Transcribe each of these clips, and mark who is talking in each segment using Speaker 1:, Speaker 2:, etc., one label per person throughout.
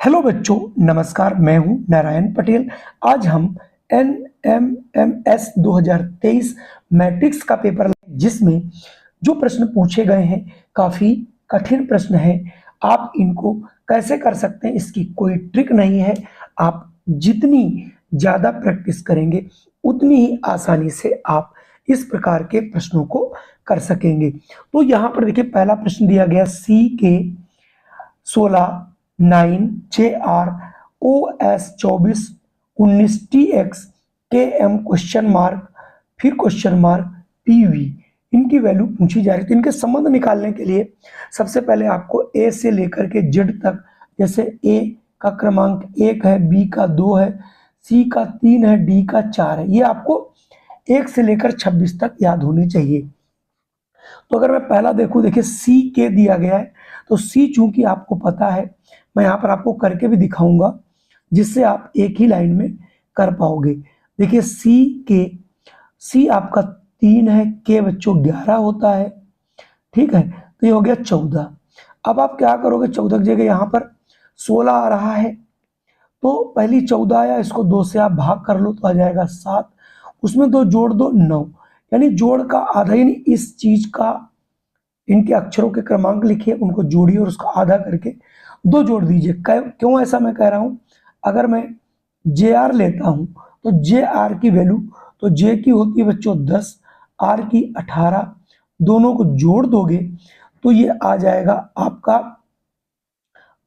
Speaker 1: Hello बच्चों, नमस्कार। मैं हूं नारायण पटेल। आज हम NMMS 2023 मैट्रिक्स का पेपर जिसमें जो प्रश्न पूछे गए हैं काफ़ी कठिन प्रश्न हैं। आप इनको कैसे कर सकते हैं, इसकी कोई ट्रिक नहीं है। आप जितनी ज़्यादा प्रैक्टिस करेंगे उतनी ही आसानी से आप इस प्रकार के प्रश्नों को कर सकेंगे। तो यहाँ पर देखिए, पहला प्रश्न दिया गया CK 16 9 JR OS 24 19 TX KM question mark, फिर क्वेश्चन मार्क PV, इनकी वैल्यू पूछी जा रही थी। इनके संबंध निकालने के लिए सबसे पहले आपको A से लेकर के Z तक, जैसे A का क्रमांक 1 है, B का 2 है, C का 3 है, D का 4 है, ये आपको 1 से लेकर 26 तक याद होनी चाहिए। तो अगर मैं पहला देखूं, देखिए CK दिया गया है, तो C चूंकि आपको पता है, मैं यहाँ पर आपको करके भी दिखाऊंगा जिससे आप एक ही लाइन में कर पाओगे। देखिए C आपका 3 है, K बच्चों 11 होता है, ठीक है। तो ये हो गया 14। अब आप क्या करोगे, 14 की जगह यहाँ पर 16 आ रहा है, तो पहली 14 आया, इसको 2 से आप भाग कर लो तो आ जाएगा 7, उसमें 2 जोड़ दो 9, यानी जोड़ का आधा, यानी इस चीज का, इनके अक्षरों के क्रमांक लिखिए, उनको जोड़िए और उसका आधा करके 2 जोड़ दीजिए। क्यों ऐसा मैं कह रहा हूं, अगर मैं JR लेता हूं तो JR की वैल्यू, तो J की होती है बच्चों 10, R की 18, दोनों को जोड़ दोगे तो ये आ जाएगा आपका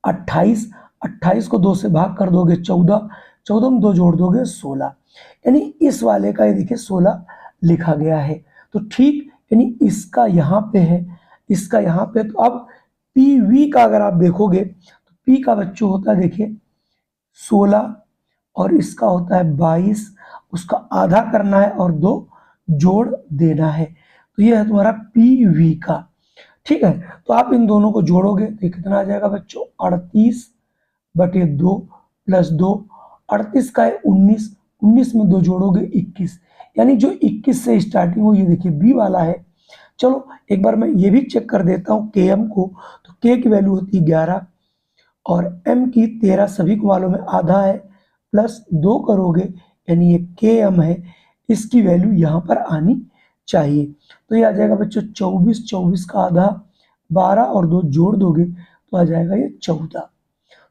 Speaker 1: 28, 28 को 2 से भाग कर दोगे 14, 14 में 2 जोड़ दोगे 16, यानी इस वाले का ये देखिए 16 लिखा गया है। तो ठीक, यानी इसका यहाँ पे है, इसका यहाँ पे। तो अब PV का अगर आप देखोगे तो P का बच्चों होता है देखिए 16 और इसका होता है 22, उसका आधा करना है और 2 जोड़ देना है, तो ये है तुम्हारा PV का, ठीक है। तो आप इन दोनों को जोड़ोगे तो कितना आ जाएगा बच्चों, 38/2 प्लस 2, 38 का है 19, 19 में 2 जोड़ोगे 21, यानी जो 21 से स्टार्टिंग हो, ये देखिए B वाला है। चलो एक बार मैं ये भी चेक कर देता हूँ KM को, तो K की वैल्यू होती है 11 और M की 13, सभी को मालूम है आधा है, प्लस 2 करोगे यानी ये KM है, इसकी वैल्यू यहाँ पर आनी चाहिए। तो ये आ जाएगा बच्चों 24, 24 का आधा 12 और 2 जोड़ दोगे तो आ जाएगा ये 14।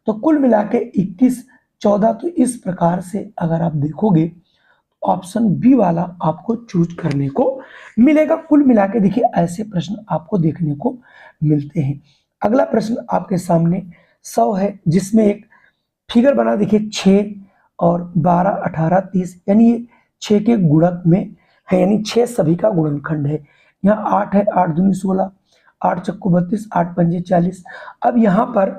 Speaker 1: तो कुल मिला के 21, 14। तो इस प्रकार से अगर आप देखोगे ऑप्शन बी वाला आपको चूज करने को मिलेगा। कुल मिला के देखिए ऐसे प्रश्न आपको देखने को मिलते हैं। अगला प्रश्न आपके सामने 100 है, जिसमें एक फिगर बना, देखिए 6 और 12 18 30, यानी ये 6 के गुणक में है, यानी 6 सभी का गुणनखंड है। यहाँ 8 है, 8 दूनी 16, 8 चक्कू 32, 8 पंजे 40। अब यहाँ पर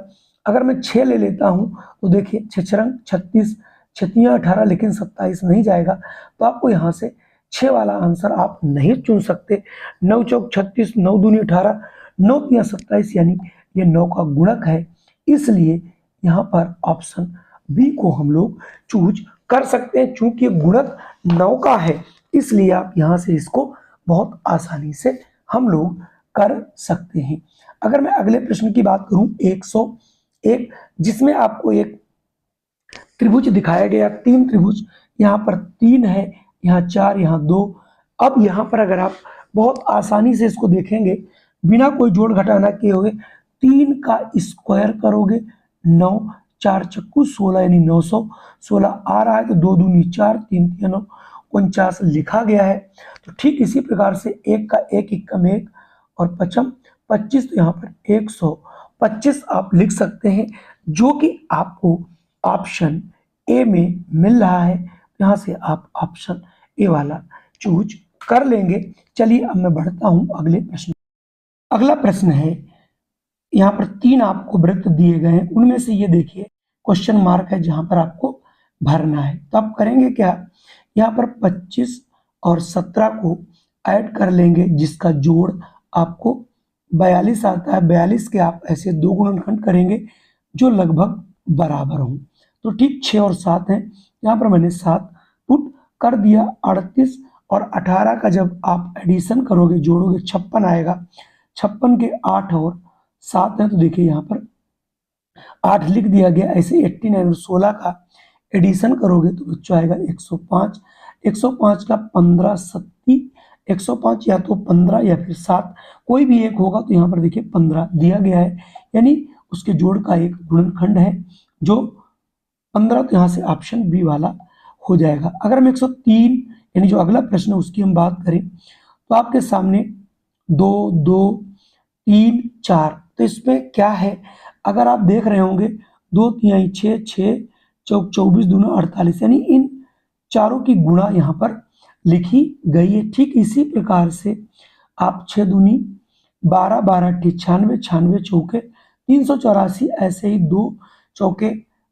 Speaker 1: अगर मैं 6 ले लेता हूँ तो देखिए 6 छरंग 36, 6 18, लेकिन 27 नहीं जाएगा, तो आपको यहाँ से 6 वाला आंसर आप नहीं चुन सकते। 9 चौक 36, 9 दूनी 18, 9 तिया 27, यानी ये 9 का गुणक है, इसलिए यहाँ पर ऑप्शन बी को हम लोग चूज कर सकते हैं। चूंकि ये गुणक 9 का है, इसलिए आप यहाँ से इसको बहुत आसानी से हम लोग कर सकते हैं। अगर मैं अगले प्रश्न की बात करूं 101, जिसमें आपको एक त्रिभुज दिखाया गया, 3 त्रिभुज, यहाँ पर 3 है, यहाँ 4, यहाँ 2। अब यहाँ पर अगर आप बहुत आसानी से इसको देखेंगे, बिना कोई जोड़ घटाना किए हुए 3 का स्क्वायर करोगे 9, 4 चक्कू 16, यानी 900, 16 आ रहा है तो 2 दूनी 4, 3 तिया 9, 49 लिखा गया है। तो ठीक इसी प्रकार से 1 का 1, 1 का 1 और 5 25, तो यहाँ पर 125 आप लिख सकते हैं, जो कि आपको ऑप्शन ए में मिल रहा है। यहाँ से आप ऑप्शन ए वाला चूज कर लेंगे। चलिए अब मैं बढ़ता हूँ अगले प्रश्न। अगला प्रश्न है, यहाँ पर 3 आपको वृत्त दिए गए हैं, उनमें से ये देखिए क्वेश्चन मार्क है जहाँ पर आपको भरना है। तो आप करेंगे क्या, यहाँ पर 25 और 17 को ऐड कर लेंगे, जिसका जोड़ आपको 42 आता है। 42 के आप ऐसे 2 गुणनखंड करेंगे जो लगभग बराबर हों। तो ठीक 6 और 7 हैं, यहाँ पर मैंने 7 पुट कर दिया। 38 और 18 का जब आप एडिशन करोगे, जोड़ोगे, 56 आएगा। 56 के 8 और 7 है, तो देखिए यहाँ पर 8 लिख दिया गया। ऐसे 89 और 16 का एडिशन करोगे तो बच्चों आएगा 105। 105 का 15 सत्ती 105 या तो 15 या फिर 7 कोई भी एक होगा। तो यहाँ पर देखिए 15 दिया गया है, यानी उसके जोड़ का एक गुणनखंड है जो 15। तो यहाँ से ऑप्शन बी वाला हो जाएगा। अगर हम 103 यानी जो अगला प्रश्न है उसकी हम बात करें तो आपके सामने 2 2 3 4, तो इसमें क्या है, अगर आप देख रहे होंगे 2 तिहाई 6 6 चौक 24 दूना 48, यानी इन चारों की गुणा यहाँ पर लिखी गई है। ठीक इसी प्रकार से आप 6 दूनी 12 12 96 96 चौके 384, ऐसे ही 2 चौके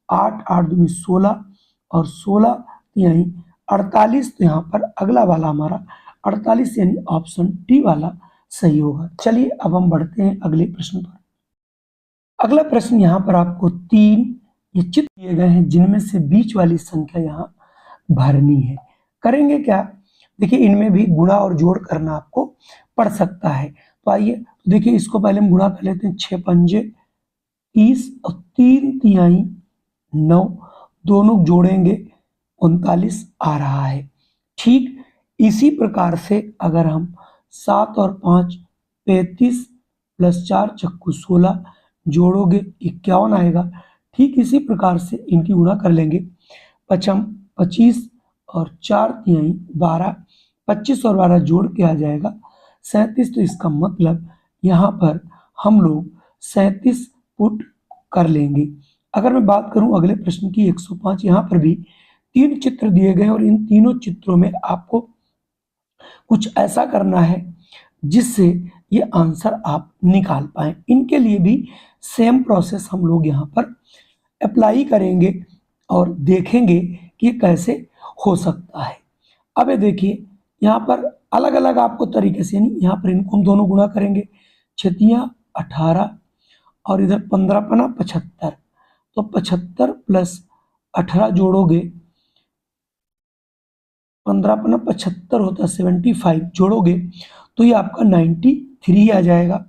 Speaker 1: 8 8 दूनी 16 और 16 तिहाई 48। तो यहाँ पर अगला वाला हमारा 48 यानी ऑप्शन डी वाला सही होगा। चलिए अब हम बढ़ते हैं अगले प्रश्न पर। अगला प्रश्न यहाँ पर आपको 3 ये चित्र दिए गए हैं जिनमें से बीच वाली संख्या यहाँ भरनी है। करेंगे क्या, देखिए इनमें भी गुणा और जोड़ करना आपको पड़ सकता है। तो आइए देखिए इसको पहले हम गुणा कर लेते हैं। 6 पंजे 30 और 3 तिहाई 9, दोनों जोड़ेंगे 39 आ रहा है। ठीक इसी प्रकार से अगर हम 7 और 5 35 प्लस 4 चक्कू 16 जोड़ोगे 51 आएगा। ठीक इसी प्रकार से इनकी गुणा कर लेंगे। पचम 25 और 4 तिहाई 12, 25 और 12 जोड़ के आ जाएगा 37। तो इसका मतलब यहाँ पर हम लोग 37 पुट कर लेंगे। अगर मैं बात करूं अगले प्रश्न की 105, यहाँ पर भी 3 चित्र दिए गए और इन तीनों चित्रों में आपको कुछ ऐसा करना है जिससे ये आंसर आप निकाल पाए। इनके लिए भी सेम प्रोसेस हम लोग यहाँ पर अप्लाई करेंगे और देखेंगे कि कैसे हो सकता है। अब ये देखिए यहाँ पर अलग अलग आपको तरीके से, यानी यहाँ पर इनको हम दोनों गुणा करेंगे। 6 18 और इधर 15 पना 75, तो 75 प्लस 18 जोड़ोगे 15 पना 75 होता है 75, जोड़ोगे तो ये आपका 93 आ जाएगा।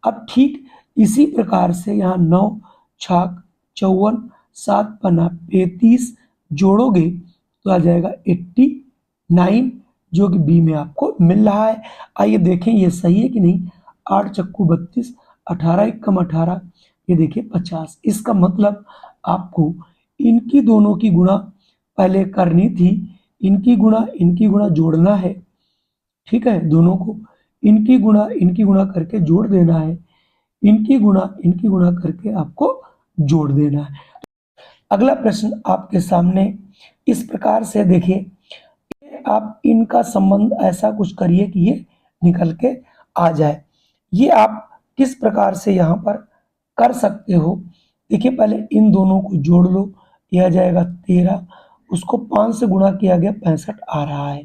Speaker 1: अब ठीक इसी प्रकार से यहाँ 9 छाक 54, 7 पना 35 जोड़ोगे तो आ जाएगा 89, जो कि बी में आपको मिल रहा है। आइए देखें ये सही है कि नहीं। 8 चक्कू 32, 18 एक कम 18, ये देखिए 50। इसका मतलब आपको इनकी दोनों की गुणा पहले करनी थी, इनकी गुणा जोड़ना है। ठीक है, दोनों को इनकी गुणा करके जोड़ देना है, इनकी गुणा करके आपको जोड़ देना है। अगला प्रश्न आपके सामने इस प्रकार से देखिए, आप इनका संबंध ऐसा कुछ करिए कि ये निकल के आ जाए। ये आप किस प्रकार से यहाँ पर कर सकते हो, देखिए पहले इन दोनों को जोड़ लो, यह आ जाएगा 13, उसको 5 से गुणा किया गया 65 आ रहा है।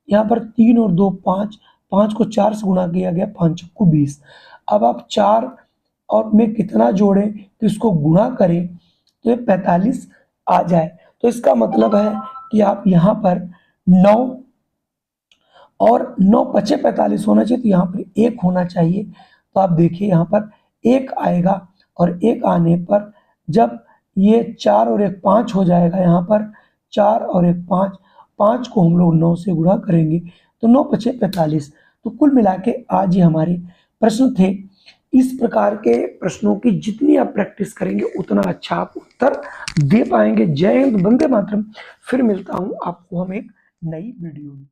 Speaker 1: यहाँ पर 3 और 2 5, 5 को 4 से गुणा किया गया 5 चक्कू 20। अब आप 4 और में कितना जोड़ें तो इसको गुणा करें तो ये 45 आ जाए। तो इसका मतलब है कि आप यहाँ पर 9 और 9 पचे 45 होना चाहिए, तो यहाँ पर 1 होना चाहिए। तो आप देखिए यहाँ पर 1 आएगा और 1 आने पर जब ये 4 और 1 5 हो जाएगा, यहाँ पर 4 और 1 5, 5 को हम लोग 9 से गुणा करेंगे तो 9 पचे 45। तो कुल मिला के आज ये हमारे प्रश्न थे। इस प्रकार के प्रश्नों की जितनी आप प्रैक्टिस करेंगे उतना अच्छा आप उत्तर दे पाएंगे। जय हिंद, वंदे मातरम। फिर मिलता हूँ आपको हम एक नई वीडियो में।